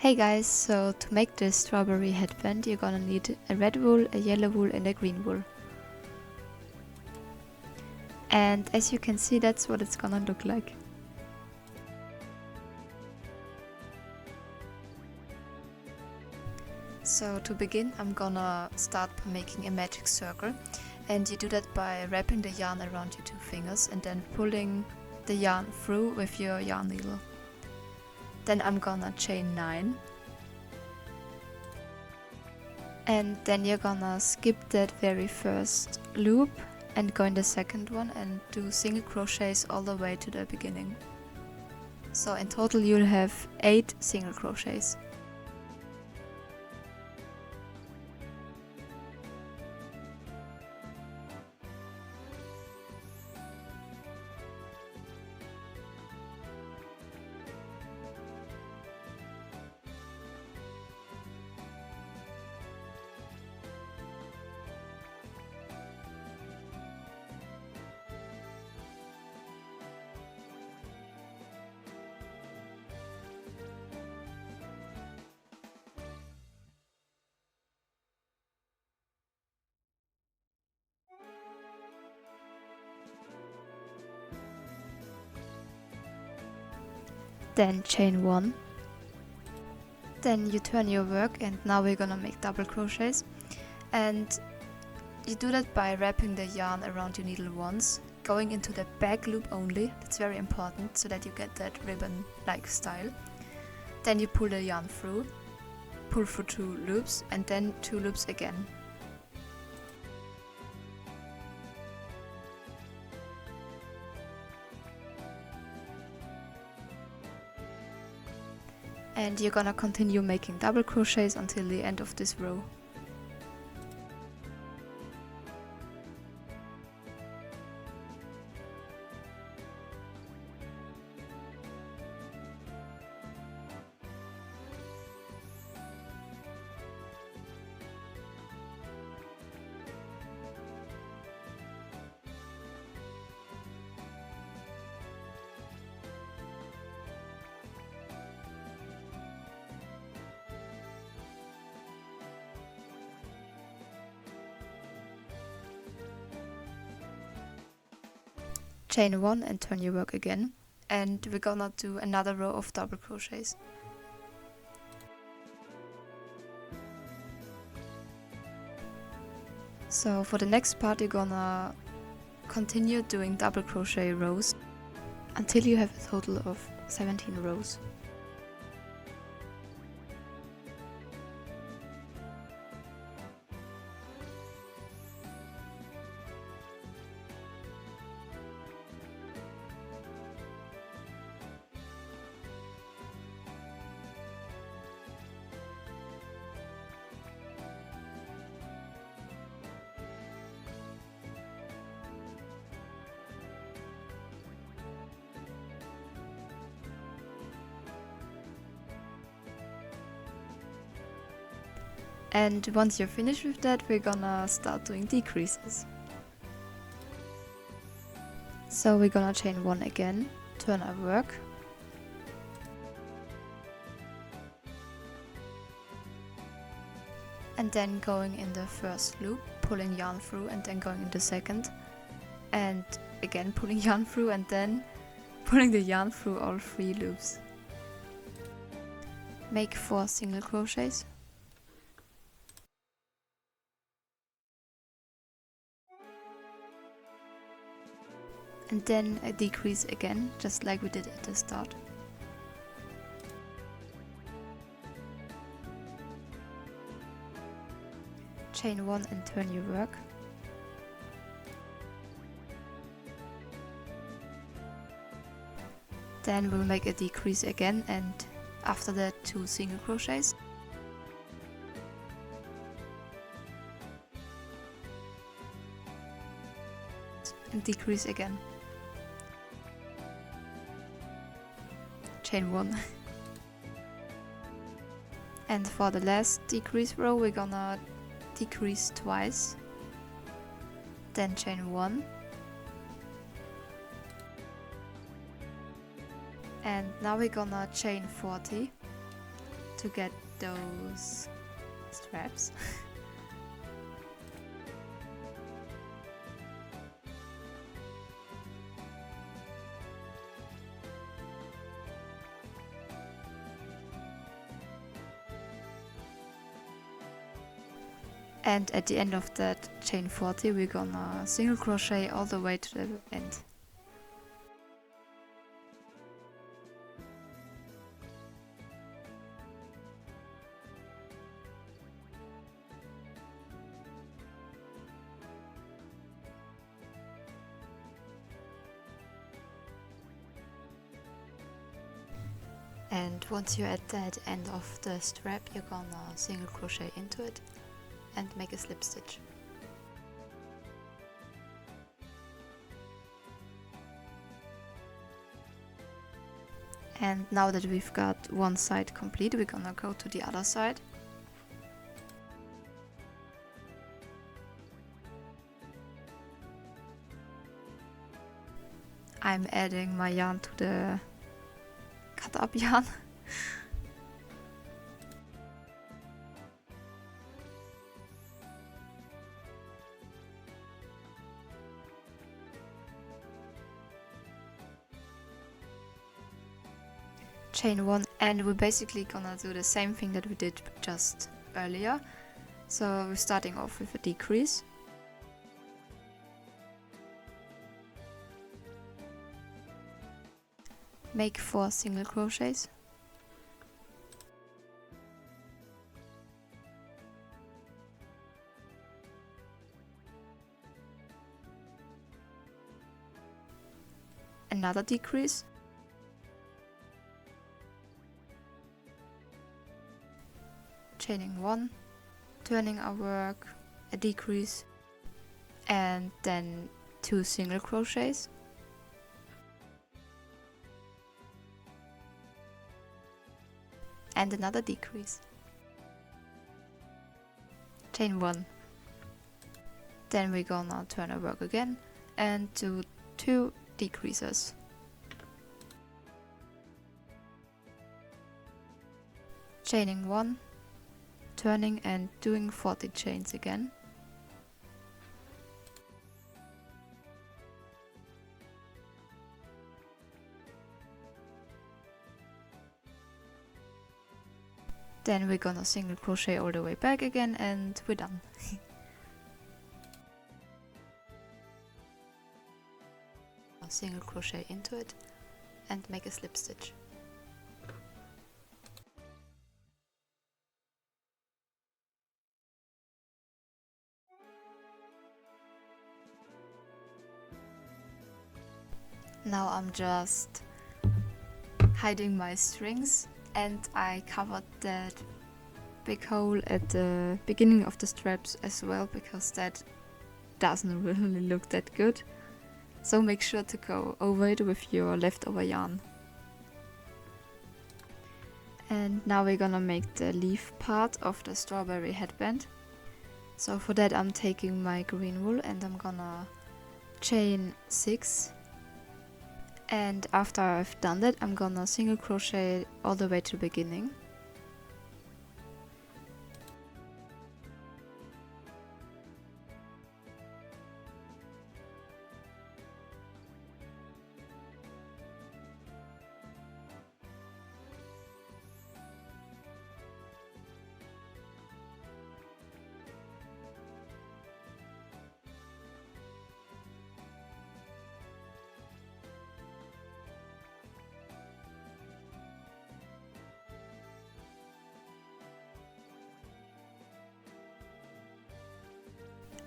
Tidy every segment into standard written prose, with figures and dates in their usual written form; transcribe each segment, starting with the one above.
Hey guys, so to make this strawberry headband you're gonna need a red wool, a yellow wool and a green wool. And as you can see, that's what it's gonna look like. So to begin, I'm gonna start by making a magic circle, and you do that by wrapping the yarn around your 2 fingers and then pulling the yarn through with your yarn needle. Then I'm gonna chain 9. And then you're gonna skip that very first loop and go in the second one and do single crochets all the way to the beginning. So in total you'll have 8 single crochets. Then chain 1. Then you turn your work and now we're gonna make double crochets. And you do that by wrapping the yarn around your needle once, going into the back loop only, that's very important so that you get that ribbon-like style. Then you pull the yarn through, pull through 2 loops and then 2 loops again. And you're gonna continue making double crochets until the end of this row. Chain 1 and turn your work again, and we're gonna do another row of double crochets. So for the next part you're gonna continue doing double crochet rows until you have a total of 17 rows. And once you're finished with that, we're gonna start doing decreases. So we're gonna chain 1 again, turn our work, and then going in the first loop, pulling yarn through and then going in the second, and again pulling yarn through and then pulling the yarn through all 3 loops. Make 4 single crochets. And then a decrease again, just like we did at the start. Chain 1 and turn your work. Then we'll make a decrease again, and after that 2 single crochets. And decrease again. Chain 1. And for the last decrease row we're gonna decrease twice, then chain 1, and now we're gonna chain 40 to get those straps. And at the end of that chain 40 we're gonna single crochet all the way to the end. And once you're at that end of the strap, you're gonna single crochet into it and make a slip stitch. And now that we've got one side complete, we're gonna go to the other side. I'm adding my yarn to the cut up yarn. Chain 1, and we're basically gonna do the same thing that we did just earlier. So we're starting off with a decrease. Make 4 single crochets. Another decrease. Chaining 1, turning our work, a decrease, and then 2 single crochets. And another decrease. Chain 1. Then we're gonna turn our work again and do 2 decreases. Chaining 1, turning and doing 40 chains again. Then we're gonna single crochet all the way back again and we're done. Single crochet into it and make a slip stitch. Now I'm just hiding my strings, and I covered that big hole at the beginning of the straps as well, because that doesn't really look that good. So make sure to go over it with your leftover yarn. And now we're gonna make the leaf part of the strawberry headband. So for that I'm taking my green wool and I'm gonna chain 6. And after I've done that, I'm gonna single crochet all the way to the beginning.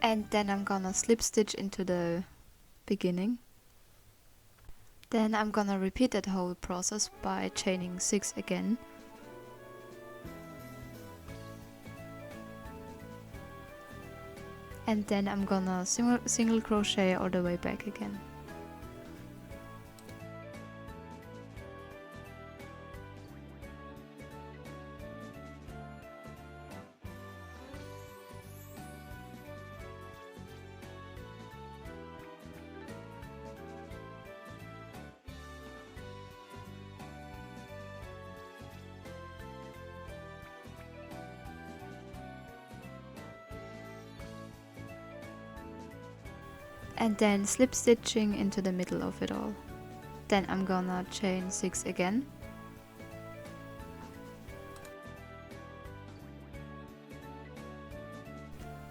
And then I'm gonna slip stitch into the beginning. Then I'm gonna repeat that whole process by chaining 6 again. And then I'm gonna single crochet all the way back again. and then slip stitching into the middle of it all. Then I'm gonna chain 6 again.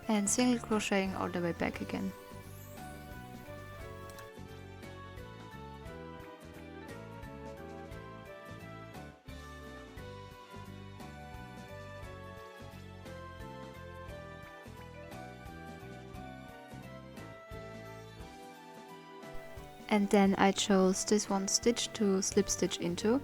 And single crocheting all the way back again. And then I chose this one stitch to slip stitch into.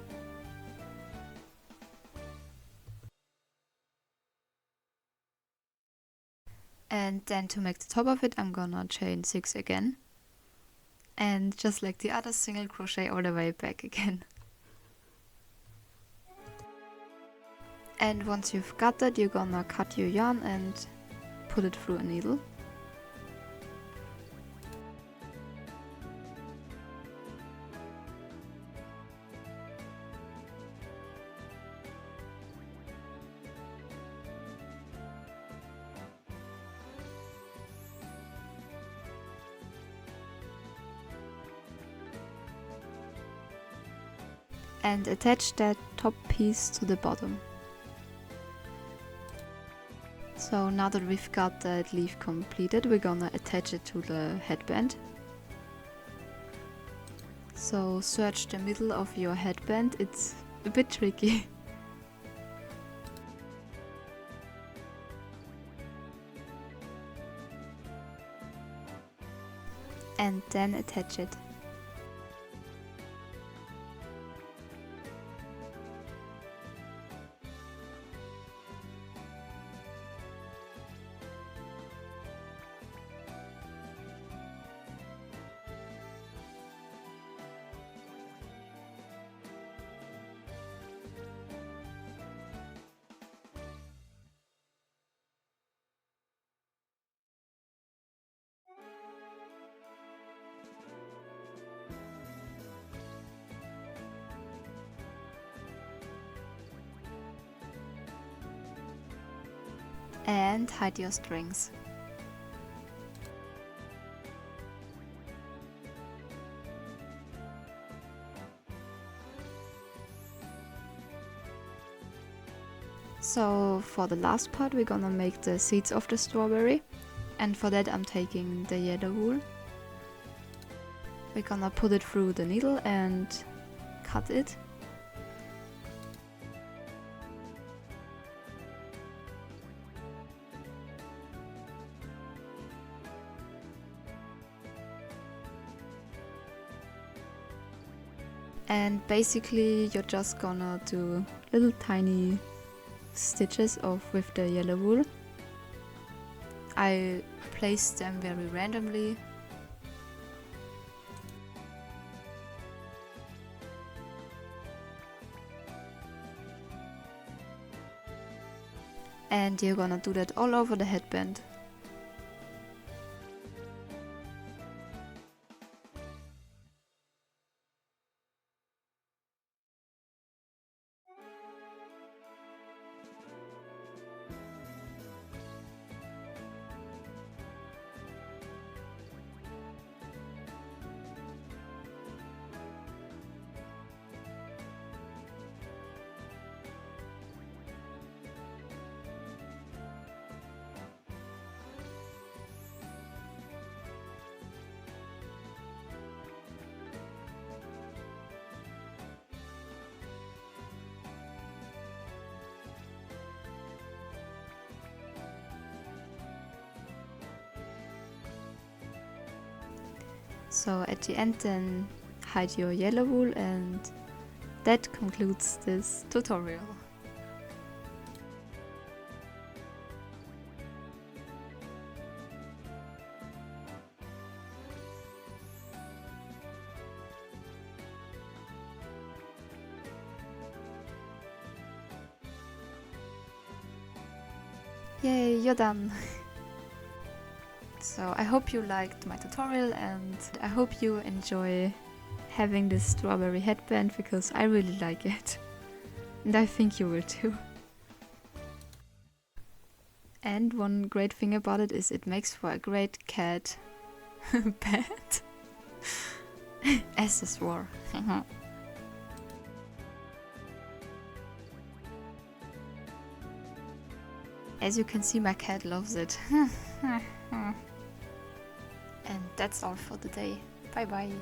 And then to make the top of it, I'm gonna chain 6 again. And just like the other, single crochet all the way back again. And once you've got that, you're gonna cut your yarn and put it through a needle. And attach that top piece to the bottom. So now that we've got that leaf completed, we're gonna attach it to the headband. So search the middle of your headband, it's a bit tricky. And then attach it. And hide your strings. So for the last part we're gonna make the seeds of the strawberry, and for that I'm taking the yellow wool. We're gonna put it through the needle and cut it. And basically you're just gonna do little tiny stitches with the yellow wool. I placed them very randomly. And you're gonna do that all over the headband. So at the end then hide your yellow wool, and that concludes this tutorial. Yay, you're done! So I hope you liked my tutorial, and I hope you enjoy having this strawberry headband, because I really like it. And I think you will too. And one great thing about it is it makes for a great cat Bad. SS war. As you can see, my cat loves it. And that's all for today. Bye bye.